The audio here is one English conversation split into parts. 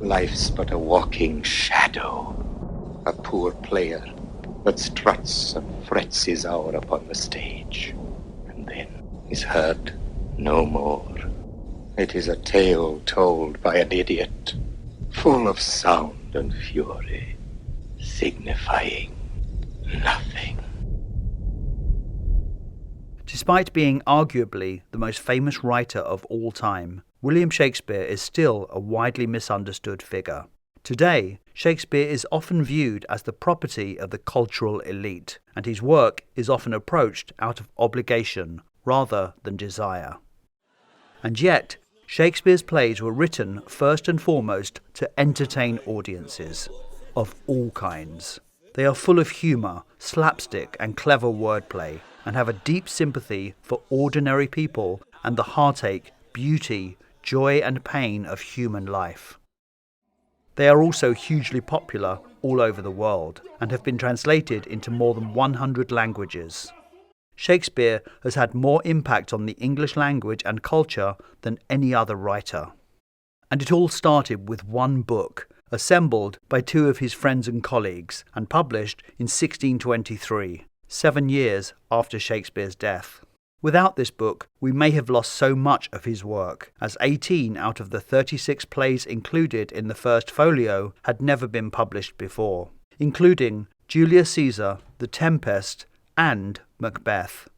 Life's but a walking shadow, a poor player that struts and frets his hour upon the stage, and then is heard no more. It is a tale told by an idiot, full of sound and fury, signifying nothing. Despite being arguably the most famous writer of all time, William Shakespeare is still a widely misunderstood figure. Today, Shakespeare is often viewed as the property of the cultural elite, and his work is often approached out of obligation rather than desire. And yet, Shakespeare's plays were written first and foremost to entertain audiences of all kinds. They are full of humour, slapstick and clever wordplay, and have a deep sympathy for ordinary people and the heartache, beauty, joy and pain of human life. They are also hugely popular all over the world and have been translated into more than 100 languages. Shakespeare has had more impact on the English language and culture than any other writer. And it all started with one book, assembled by two of his friends and colleagues, and published in 1623, 7 years after Shakespeare's death. Without this book, we may have lost so much of his work, as 18 out of the 36 plays included in the first folio had never been published before, including Julius Caesar, The Tempest, and Macbeth.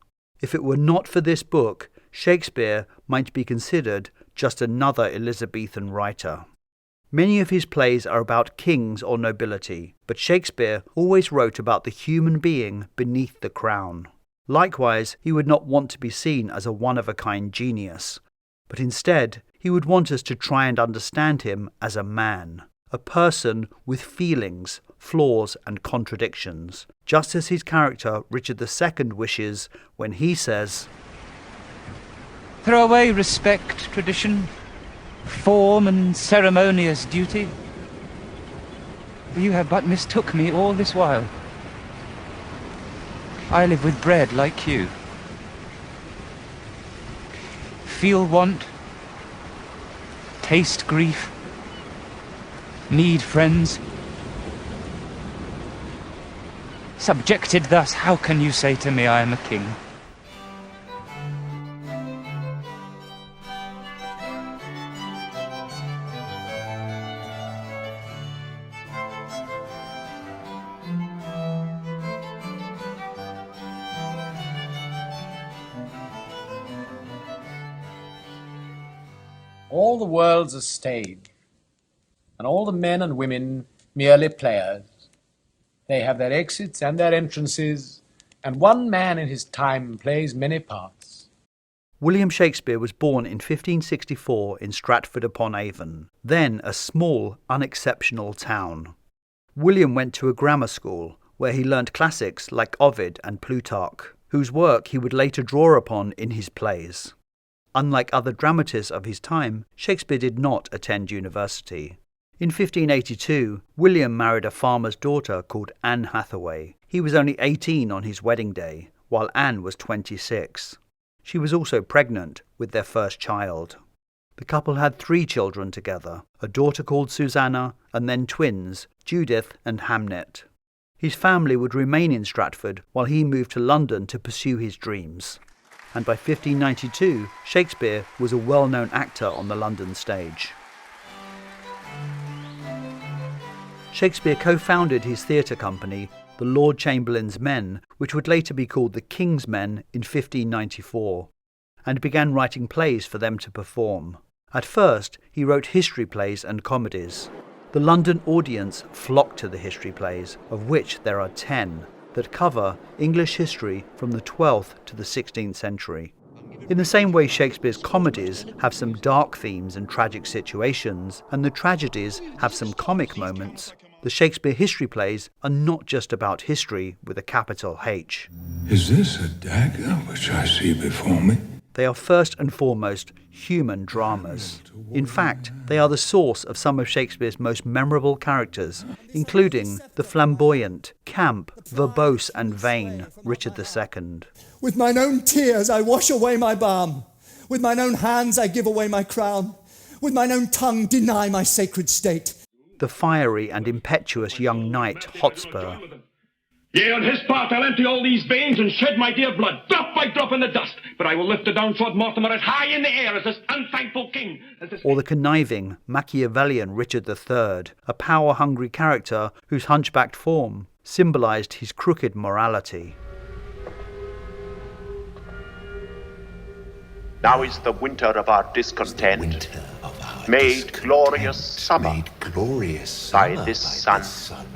If it were not for this book, Shakespeare might be considered just another Elizabethan writer. Many of his plays are about kings or nobility, but Shakespeare always wrote about the human being beneath the crown. Likewise, he would not want to be seen as a one-of-a-kind genius, but instead he would want us to try and understand him as a man, a person with feelings, flaws and contradictions, just as his character Richard II wishes when he says, "Throw away respect, tradition, form and ceremonious duty, for you have but mistook me all this while. I live with bread like you, feel want, taste grief, need friends. Subjected thus, how can you say to me I am a king?" All the world's a stage, and all the men and women merely players. They have their exits and their entrances, and one man in his time plays many parts. William Shakespeare was born in 1564 in Stratford-upon-Avon, then a small, unexceptional town. William went to a grammar school where he learnt classics like Ovid and Plutarch, whose work he would later draw upon in his plays. Unlike other dramatists of his time, Shakespeare did not attend university. In 1582, William married a farmer's daughter called Anne Hathaway. He was only 18 on his wedding day, while Anne was 26. She was also pregnant with their first child. The couple had 3 children together, a daughter called Susanna, and then twins, Judith and Hamnet. His family would remain in Stratford while he moved to London to pursue his dreams. And by 1592, Shakespeare was a well-known actor on the London stage. Shakespeare co-founded his theatre company, the Lord Chamberlain's Men, which would later be called the King's Men in 1594, and began writing plays for them to perform. At first, he wrote history plays and comedies. The London audience flocked to the history plays, of which there are 10, that cover English history from the 12th to the 16th century. In the same way Shakespeare's comedies have some dark themes and tragic situations, and the tragedies have some comic moments, the Shakespeare history plays are not just about history with a capital H. Is this a dagger which I see before me? They are first and foremost human dramas. In fact, they are the source of some of Shakespeare's most memorable characters, including the flamboyant, camp, verbose and vain Richard II. With mine own tears I wash away my balm. With mine own hands I give away my crown. with mine own tongue deny my sacred state. The fiery and impetuous young knight Hotspur. Yea, on his part I'll empty all these veins and shed my dear blood, drop by drop in the dust, but I will lift the downtrodden Mortimer as high in the air as this unthankful king. Or the conniving, Machiavellian Richard III, a power-hungry character whose hunchbacked form symbolised his crooked morality. Now is the winter of our discontent made glorious summer by this son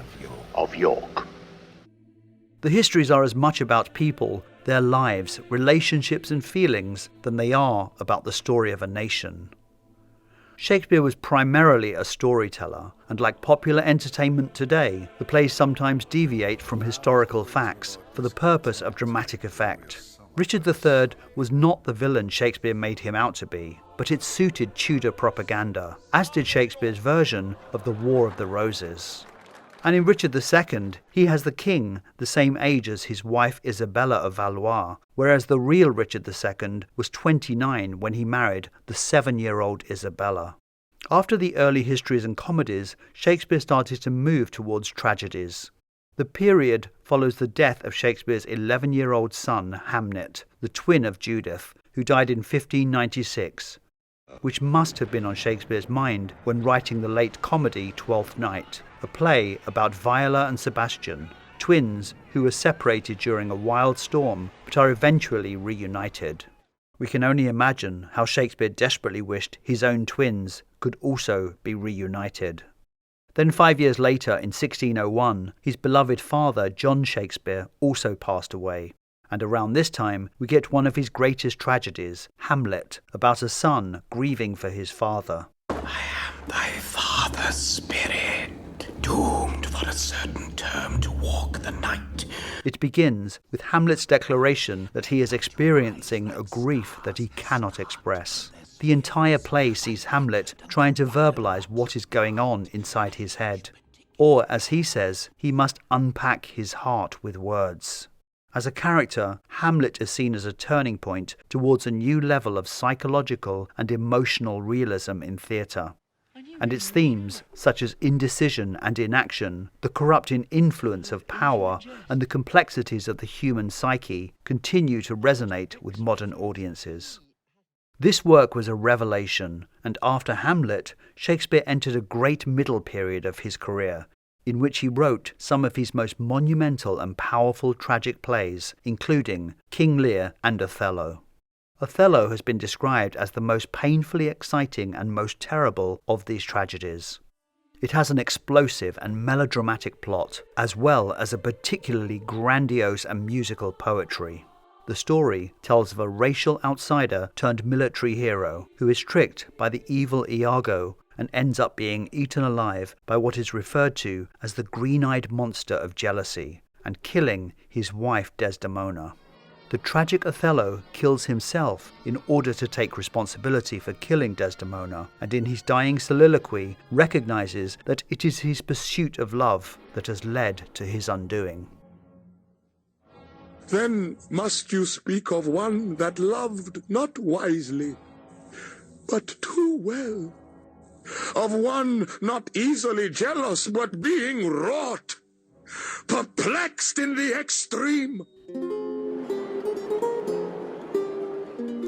of York. The histories are as much about people, their lives, relationships and feelings than they are about the story of a nation. Shakespeare was primarily a storyteller, and like popular entertainment today, the plays sometimes deviate from historical facts for the purpose of dramatic effect. Richard III was not the villain Shakespeare made him out to be, but it suited Tudor propaganda, as did Shakespeare's version of the War of the Roses. And in Richard II, he has the king the same age as his wife Isabella of Valois, whereas the real Richard II was 29 when he married the 7-year-old Isabella. After the early histories and comedies, Shakespeare started to move towards tragedies. The period follows the death of Shakespeare's 11-year-old son Hamnet, the twin of Judith, who died in 1596, which must have been on Shakespeare's mind when writing the late comedy Twelfth Night, a play about Viola and Sebastian, twins who were separated during a wild storm but are eventually reunited. We can only imagine how Shakespeare desperately wished his own twins could also be reunited. Then 5 years later, in 1601, his beloved father, John Shakespeare, also passed away. And around this time, we get one of his greatest tragedies, Hamlet, about a son grieving for his father. I am thy father's spirit, doomed for a certain term to walk the night. It begins with Hamlet's declaration that he is experiencing a grief that he cannot express. The entire play sees Hamlet trying to verbalise what is going on inside his head. Or, as he says, he must unpack his heart with words. As a character, Hamlet is seen as a turning point towards a new level of psychological and emotional realism in theatre. And its themes, such as indecision and inaction, the corrupting influence of power, and the complexities of the human psyche, continue to resonate with modern audiences. This work was a revelation, and after Hamlet, Shakespeare entered a great middle period of his career, in which he wrote some of his most monumental and powerful tragic plays, including King Lear and Othello. Othello has been described as the most painfully exciting and most terrible of these tragedies. It has an explosive and melodramatic plot, as well as a particularly grandiose and musical poetry. The story tells of a racial outsider turned military hero who is tricked by the evil Iago and ends up being eaten alive by what is referred to as the green-eyed monster of jealousy, and killing his wife Desdemona. The tragic Othello kills himself in order to take responsibility for killing Desdemona, and in his dying soliloquy recognizes that it is his pursuit of love that has led to his undoing. Then must you speak of one that loved not wisely, but too well, of one not easily jealous, but being wrought, perplexed in the extreme.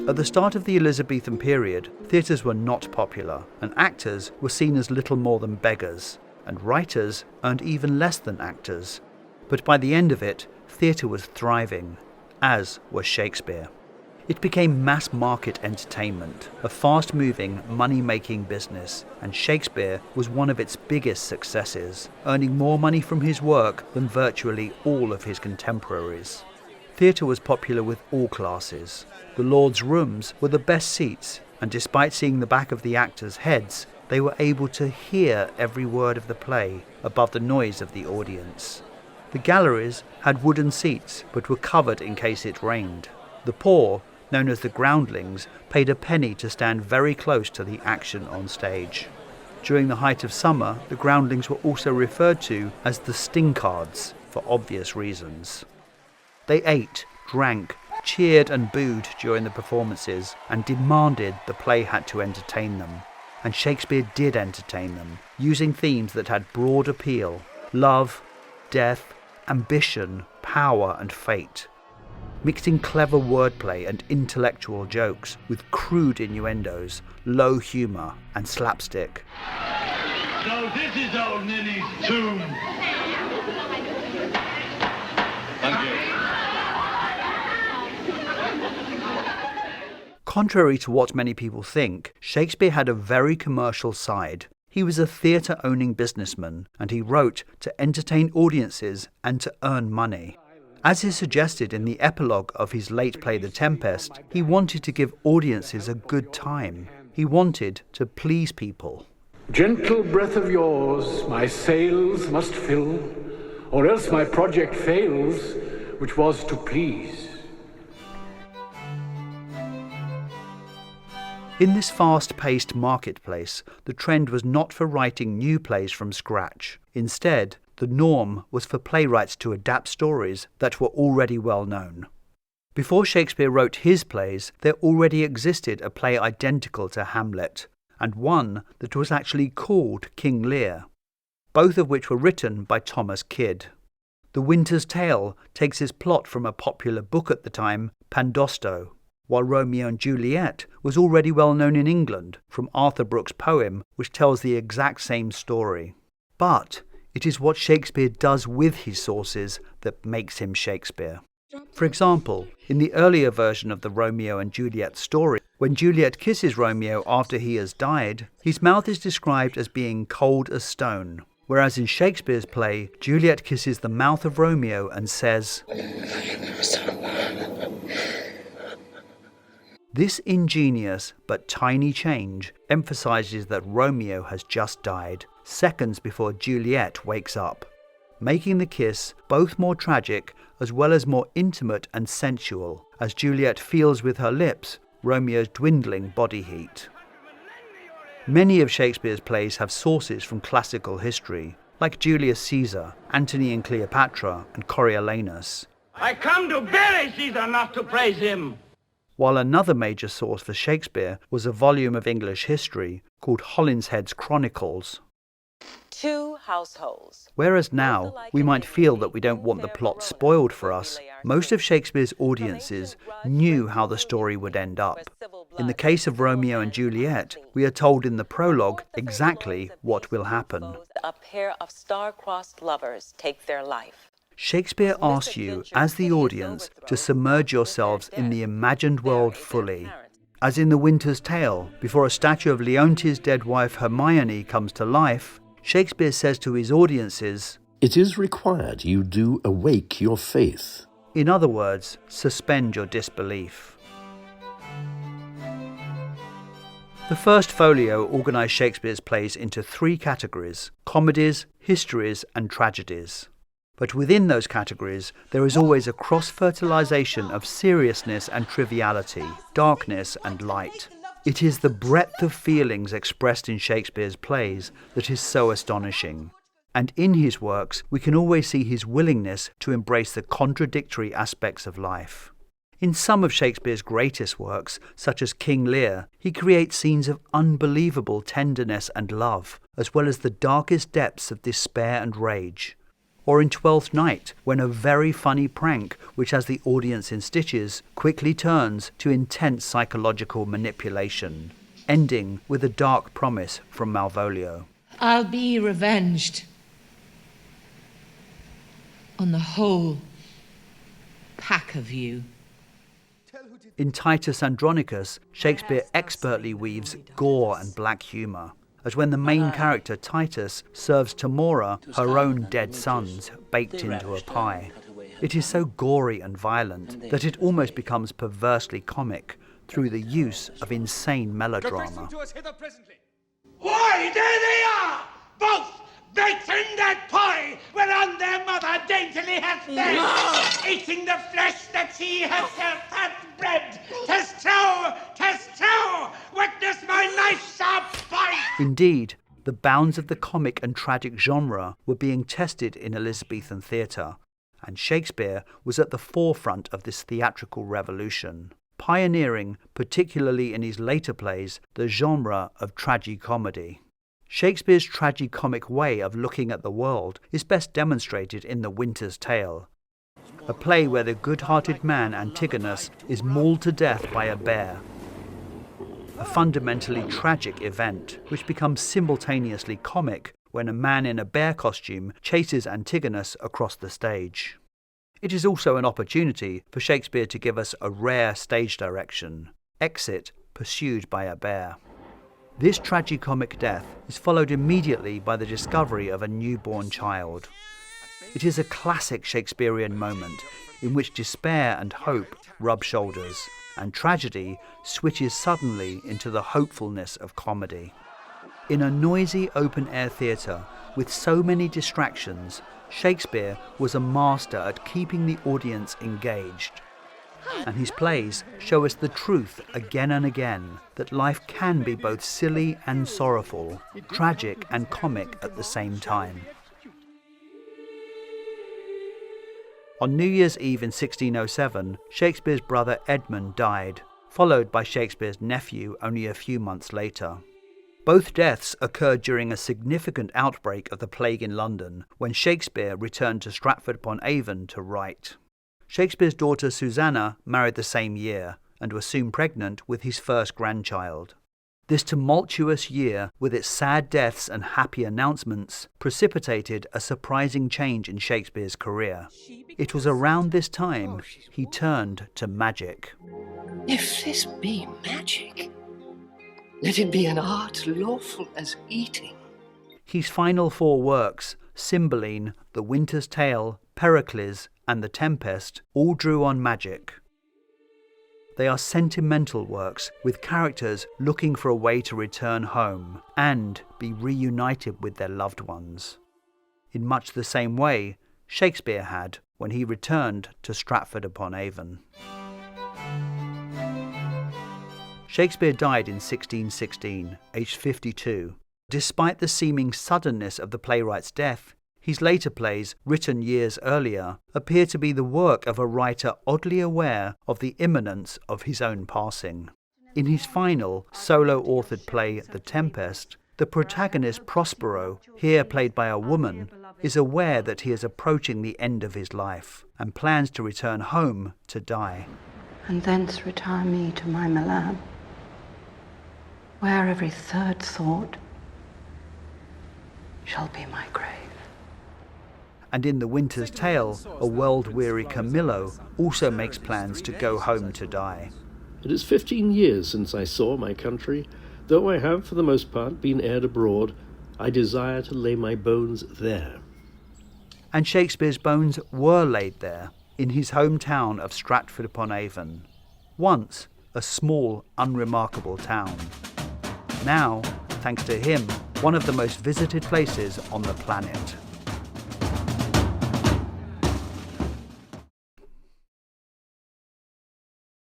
At the start of the Elizabethan period, theatres were not popular, and actors were seen as little more than beggars, and writers earned even less than actors. But by the end of it, theatre was thriving, as was Shakespeare. It became mass-market entertainment, a fast-moving, money-making business, and Shakespeare was one of its biggest successes, earning more money from his work than virtually all of his contemporaries. Theatre was popular with all classes. The Lord's rooms were the best seats, and despite seeing the back of the actors' heads, they were able to hear every word of the play above the noise of the audience. The galleries had wooden seats, but were covered in case it rained. The poor, known as the groundlings, paid a penny to stand very close to the action on stage. During the height of summer, the groundlings were also referred to as the stingcards, for obvious reasons. They ate, drank, cheered and booed during the performances, and demanded the play had to entertain them. and Shakespeare did entertain them, using themes that had broad appeal: love, death, ambition, power and fate. Mixing clever wordplay and intellectual jokes with crude innuendos, low humour and slapstick. So this is old Ninny's tomb. Thank you. Contrary to what many people think, Shakespeare had a very commercial side. He was a theatre-owning businessman, and he wrote to entertain audiences and to earn money. As is suggested in the epilogue of his late play The Tempest, he wanted to give audiences a good time. He wanted to please people. Gentle breath of yours my sails must fill, or else my project fails, which was to please. In this fast-paced marketplace, the trend was not for writing new plays from scratch. Instead, the norm was for playwrights to adapt stories that were already well known. Before Shakespeare wrote his plays, there already existed a play identical to Hamlet, and one that was actually called King Lear, both of which were written by Thomas Kyd. The Winter's Tale takes its plot from a popular book at the time, Pandosto, while Romeo and Juliet was already well known in England from Arthur Brooke's poem, which tells the exact same story. But it is what Shakespeare does with his sources that makes him Shakespeare. For example, in the earlier version of the Romeo and Juliet story, when Juliet kisses Romeo after he has died, his mouth is described as being cold as stone, whereas in Shakespeare's play, Juliet kisses the mouth of Romeo and says, This ingenious but tiny change emphasizes that Romeo has just died, seconds before Juliet wakes up, making the kiss both more tragic as well as more intimate and sensual, as Juliet feels with her lips Romeo's dwindling body heat. Many of Shakespeare's plays have sources from classical history, like Julius Caesar, Antony and Cleopatra, and Coriolanus. I come to bury Caesar, not to praise him. While another major source for Shakespeare was a volume of English history called Holinshead's Chronicles. Two households. Whereas now we might feel that we don't want the plot spoiled for us, most of Shakespeare's audiences knew how the story would end up. In the case of Romeo and Juliet, we are told in the prologue exactly what will happen. A pair of star-crossed lovers take their life. Shakespeare asks you, as the audience, to submerge yourselves in the imagined world fully. As in The Winter's Tale, before a statue of Leontes' dead wife Hermione comes to life, Shakespeare says to his audiences, It is required you do awake your faith. In other words, suspend your disbelief. The first folio organised Shakespeare's plays into three categories: comedies, histories and tragedies. But within those categories, there is always a cross-fertilisation of seriousness and triviality, darkness and light. It is the breadth of feelings expressed in Shakespeare's plays that is so astonishing. And in his works, we can always see his willingness to embrace the contradictory aspects of life. In some of Shakespeare's greatest works, such as King Lear, he creates scenes of unbelievable tenderness and love, as well as the darkest depths of despair and rage. Or in Twelfth Night, when a very funny prank, which has the audience in stitches, quickly turns to intense psychological manipulation, ending with a dark promise from Malvolio. I'll be revenged on the whole pack of you. In Titus Andronicus, Shakespeare expertly weaves gore and black humour, as when the main character, Titus, serves Tamora her own dead sons baked into a pie. It is so gory and violent that it almost becomes perversely comic through the use of insane melodrama. Why, there they are! Both baked in that pie whereon their mother daintily hath fed, eating the flesh that she herself hath bred. 'Tis true, witness my knife-sharp bite! Indeed, the bounds of the comic and tragic genre were being tested in Elizabethan theatre, and Shakespeare was at the forefront of this theatrical revolution. pioneering, particularly in his later plays, the genre of tragicomedy. Shakespeare's tragicomic way of looking at the world is best demonstrated in The Winter's Tale, a play where the good-hearted man Antigonus is mauled to death by a bear, a fundamentally tragic event which becomes simultaneously comic when a man in a bear costume chases Antigonus across the stage. It is also an opportunity for Shakespeare to give us a rare stage direction, Exit pursued by a bear. This tragicomic death is followed immediately by the discovery of a newborn child. It is a classic Shakespearean moment in which despair and hope rub shoulders, and tragedy switches suddenly into the hopefulness of comedy. In a noisy open-air theatre with so many distractions, Shakespeare was a master at keeping the audience engaged. And his plays show us the truth again and again that life can be both silly and sorrowful, tragic and comic at the same time. On New Year's Eve in 1607, Shakespeare's brother Edmund died, followed by Shakespeare's nephew only a few months later. Both deaths occurred during a significant outbreak of the plague in London, when Shakespeare returned to Stratford-upon-Avon to write. Shakespeare's daughter Susanna married the same year, and was soon pregnant with his first grandchild. This tumultuous year, with its sad deaths and happy announcements, precipitated a surprising change in Shakespeare's career. It was around this time he turned to magic. If this be magic, let it be an art lawful as eating. His final four works, Cymbeline, The Winter's Tale, Pericles, and The Tempest, all drew on magic. They are sentimental works with characters looking for a way to return home and be reunited with their loved ones, in much the same way Shakespeare had when he returned to Stratford-upon-Avon. Shakespeare died in 1616, aged 52. Despite the seeming suddenness of the playwright's death, his later plays, written years earlier, appear to be the work of a writer oddly aware of the imminence of his own passing. In his final, solo-authored play, The Tempest, the protagonist Prospero, here played by a woman, is aware that he is approaching the end of his life and plans to return home to die. And thence retire me to my Milan, where every third thought shall be my grave. And in The Winter's Tale, a world-weary Camillo also makes plans to go home to die. It is 15 years since I saw my country. Though I have, for the most part, been aired abroad, I desire to lay my bones there. And Shakespeare's bones were laid there, in his hometown of Stratford-upon-Avon. Once a small, unremarkable town. Now, thanks to him, one of the most visited places on the planet.